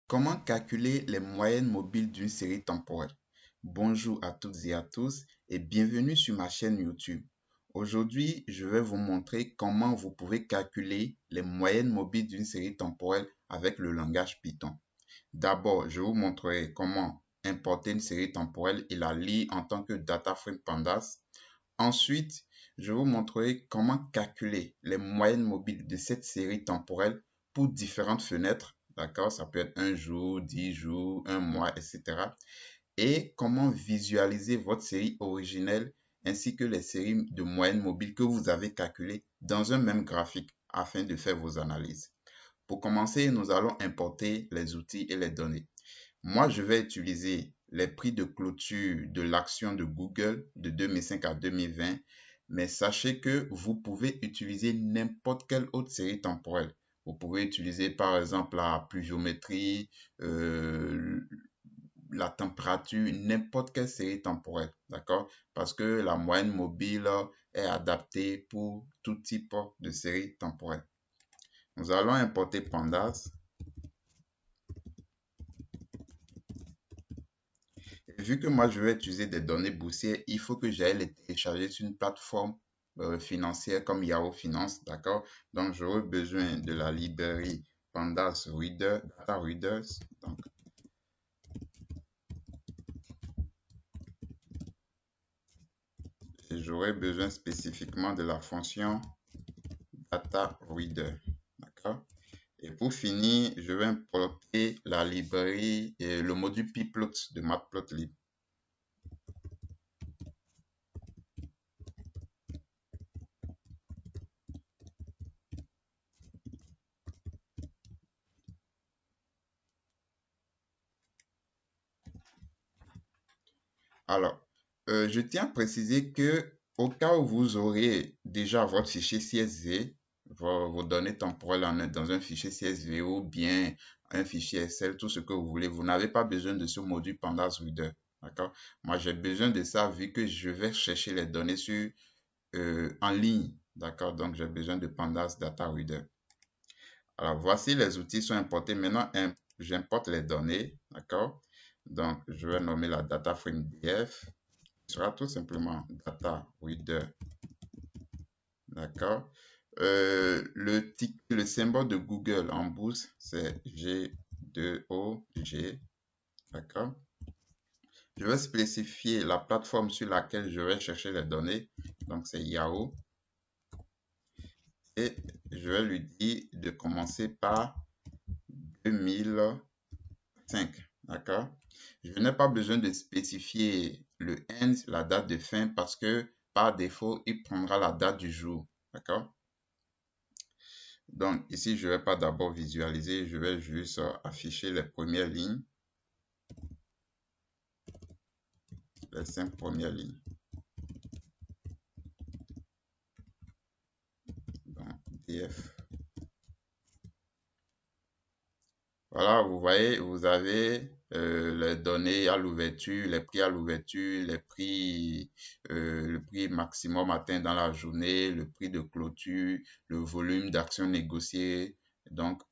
Comment calculer les moyennes mobiles d'une série temporelle? Bonjour à toutes et à tous et bienvenue sur ma chaîne YouTube. Aujourd'hui, je vais vous montrer comment vous pouvez calculer les moyennes mobiles d'une série temporelle avec le langage Python. D'abord, je vous montrerai comment importer une série temporelle et la lire en tant que data frame pandas. Ensuite, je vous montrerai comment calculer les moyennes mobiles de cette série temporelle pour différentes fenêtres. D'accord? Ça peut être un jour, 10 jours, un mois, etc. Et comment visualiser votre série originelle ainsi que les séries de moyennes mobiles que vous avez calculées dans un même graphique afin de faire vos analyses. Pour commencer, nous allons importer les outils et les données. Moi, je vais utiliser les prix de clôture de l'action de Google de 2005 à 2020, mais sachez que vous pouvez utiliser n'importe quelle autre série temporelle. Vous pouvez utiliser par exemple la pluviométrie, la température, n'importe quelle série temporelle, d'accord? Parce que la moyenne mobile est adaptée pour tout type de série temporelle. Nous allons importer Pandas. Vu que moi, je vais utiliser des données boursières, il faut que j'aille les télécharger sur une plateforme financière comme Yahoo Finance, d'accord? Donc, j'aurai besoin de la librairie Pandas Reader, Data Readers. Donc, j'aurai besoin spécifiquement de la fonction Data Reader, d'accord? Et pour finir, je vais importer la librairie et le module Pplot de Matplotlib. Alors, je tiens à préciser que au cas où vous aurez déjà votre fichier CSV, vos données temporelles dans un fichier CSV ou bien un fichier Excel, tout ce que vous voulez, vous n'avez pas besoin de ce module Pandas Reader. D'accord? Moi, j'ai besoin de ça vu que je vais chercher les données en ligne. D'accord? Donc, j'ai besoin de Pandas Data Reader. Alors, voici les outils sont importés. Maintenant, j'importe les données. D'accord? Donc, je vais nommer la data frame DF. Ce sera tout simplement data reader. D'accord? Le symbole de Google en boost, c'est G2OG. D'accord? Je vais spécifier la plateforme sur laquelle je vais chercher les données. Donc, c'est Yahoo. Et je vais lui dire de commencer par 2005. D'accord? Je n'ai pas besoin de spécifier le end, la date de fin, parce que par défaut, il prendra la date du jour. D'accord? Donc, ici, je ne vais pas d'abord visualiser, je vais juste afficher les premières lignes, les 5 premières lignes. Donc, DF. Voilà, vous voyez, vous avez les données à l'ouverture, les prix à l'ouverture, le prix maximum atteint dans la journée, le prix de clôture, le volume d'actions négociées. Donc,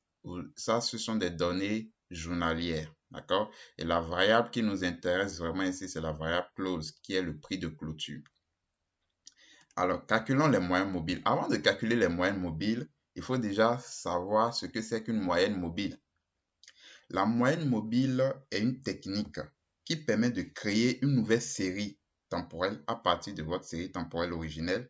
ça, ce sont des données journalières, d'accord? Et la variable qui nous intéresse vraiment ici, c'est la variable close, qui est le prix de clôture. Alors, calculons les moyennes mobiles. Avant de calculer les moyennes mobiles, il faut déjà savoir ce que c'est qu'une moyenne mobile. La moyenne mobile est une technique qui permet de créer une nouvelle série temporelle à partir de votre série temporelle originelle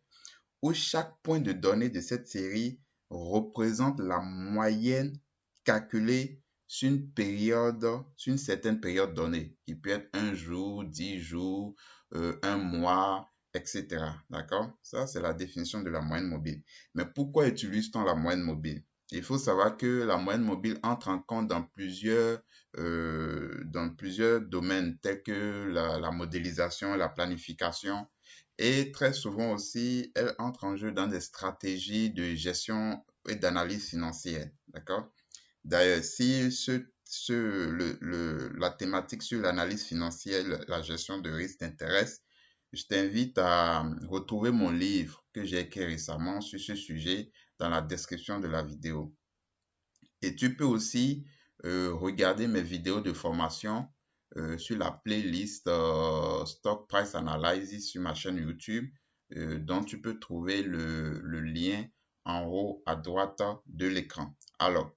où chaque point de données de cette série représente la moyenne calculée sur une certaine période donnée, qui peut être un jour, 10 jours, un mois, etc. D'accord? Ça, c'est la définition de la moyenne mobile. Mais pourquoi utilise-t-on la moyenne mobile? Il faut savoir que la moyenne mobile entre en compte dans plusieurs domaines tels que la modélisation, la planification, et très souvent aussi, elle entre en jeu dans des stratégies de gestion et d'analyse financière. D'accord? D'ailleurs, si la thématique sur l'analyse financière, la gestion de risque t'intéresse, je t'invite à retrouver mon livre que j'ai écrit récemment sur ce sujet dans la description de la vidéo. Et tu peux aussi regarder mes vidéos de formation sur la playlist Stock Price Analysis sur ma chaîne YouTube, dont tu peux trouver le lien en haut à droite de l'écran. Alors,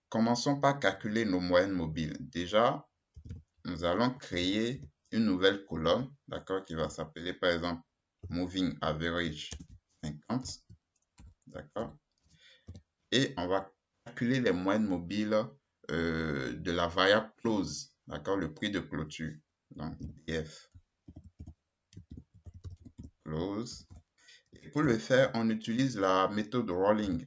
commençons par calculer nos moyennes mobiles. Déjà, nous allons créer une nouvelle colonne, d'accord, qui va s'appeler par exemple Moving Average 50, d'accord, et on va calculer les moyennes mobiles de la variable close, d'accord, le prix de clôture. Donc, DF close. Et pour le faire, on utilise la méthode rolling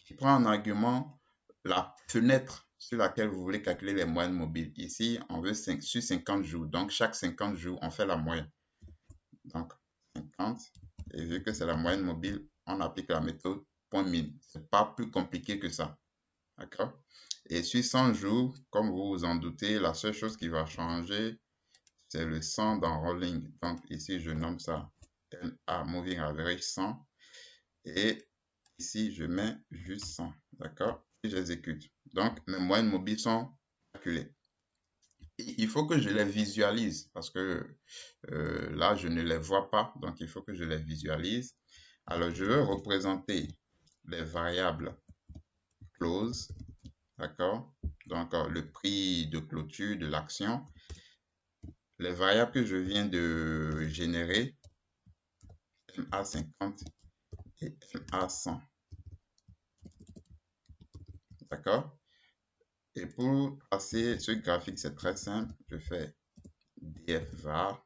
qui prend en argument la fenêtre sur laquelle vous voulez calculer les moyennes mobiles. Ici, on veut sur 50 jours. Donc, chaque 50 jours, on fait la moyenne. Donc, 50. Et vu que c'est la moyenne mobile, on applique la méthode point min. Ce n'est pas plus compliqué que ça. D'accord? Et sur 100 jours, comme vous vous en doutez, la seule chose qui va changer, c'est le 100 dans rolling. Donc, ici, je nomme ça LA Moving Average 100. Et ici, je mets juste 100. D'accord? Et j'exécute. Donc, mes moyennes mobiles sont calculées. Et il faut que je les visualise parce que là, je ne les vois pas. Donc, il faut que je les visualise. Alors, je vais représenter les variables close. D'accord? Donc, le prix de clôture de l'action. Les variables que je viens de générer, MA50 et MA100. D'accord? Et pour passer ce graphique, c'est très simple. Je fais dfvar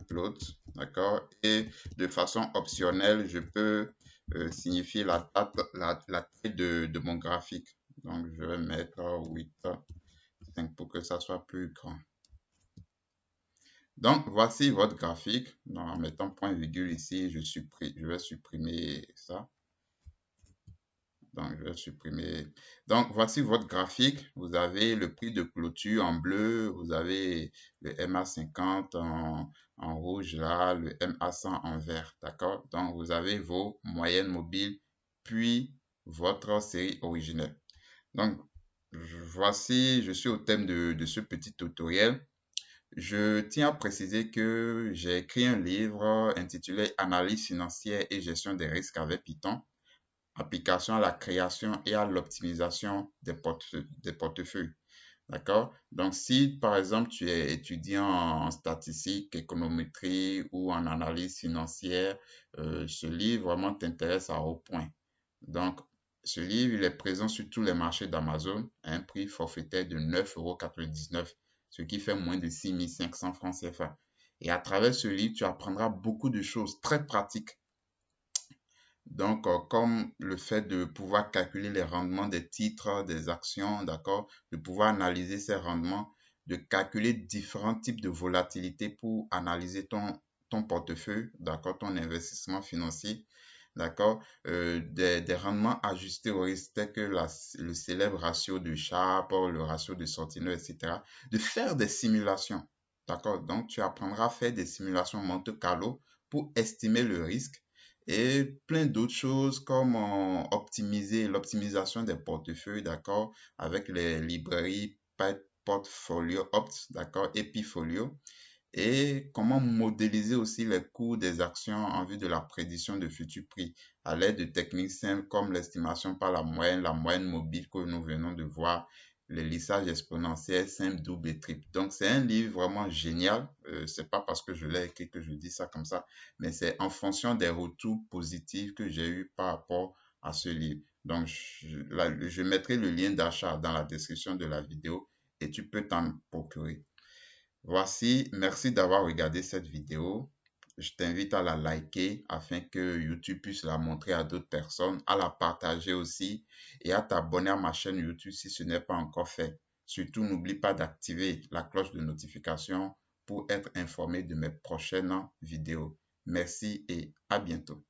.plot, d'accord? Et de façon optionnelle, je peux signifier la taille de mon graphique. Donc, je vais mettre 8, 5 pour que ça soit plus grand. Donc, voici votre graphique. Donc, en mettant point virgule ici, je vais supprimer ça. Donc, je vais supprimer. Donc, voici votre graphique. Vous avez le prix de clôture en bleu. Vous avez le MA50 en rouge là, le MA100 en vert. D'accord? Donc, vous avez vos moyennes mobiles, puis votre série originelle. Donc, voici, je suis au thème de ce petit tutoriel. Je tiens à préciser que j'ai écrit un livre intitulé Analyse financière et gestion des risques avec Python, application à la création et à l'optimisation des portefeuilles. D'accord? Donc, si par exemple tu es étudiant en statistique, économétrie ou en analyse financière, ce livre vraiment t'intéresse à haut point. Donc, ce livre, il est présent sur tous les marchés d'Amazon à un prix forfaitaire de 9,99 €, ce qui fait moins de 6 500 francs CFA. Et à travers ce livre, tu apprendras beaucoup de choses très pratiques. Donc, comme le fait de pouvoir calculer les rendements des titres, des actions, d'accord, de pouvoir analyser ces rendements, de calculer différents types de volatilité pour analyser ton portefeuille, d'accord, ton investissement financier, d'accord, des rendements ajustés au risque, tels que le célèbre ratio de Sharpe, le ratio de Sortino, etc., de faire des simulations, d'accord. Donc, tu apprendras à faire des simulations Monte-Carlo pour estimer le risque et plein d'autres choses comme optimiser l'optimisation des portefeuilles, d'accord, avec les librairies Portfolio Opt, d'accord, et Pifolio, et comment modéliser aussi les cours des actions en vue de la prédiction de futurs prix à l'aide de techniques simples comme l'estimation par la moyenne mobile que nous venons de voir, le lissage exponentiel simple, double et triple. Donc, c'est un livre vraiment génial. C'est pas parce que je l'ai écrit que je dis ça comme ça, mais c'est en fonction des retours positifs que j'ai eu par rapport à ce livre. Donc, je mettrai le lien d'achat dans la description de la vidéo et tu peux t'en procurer. Voici, merci d'avoir regardé cette vidéo. Je t'invite à la liker afin que YouTube puisse la montrer à d'autres personnes, à la partager aussi et à t'abonner à ma chaîne YouTube si ce n'est pas encore fait. Surtout, n'oublie pas d'activer la cloche de notification pour être informé de mes prochaines vidéos. Merci et à bientôt.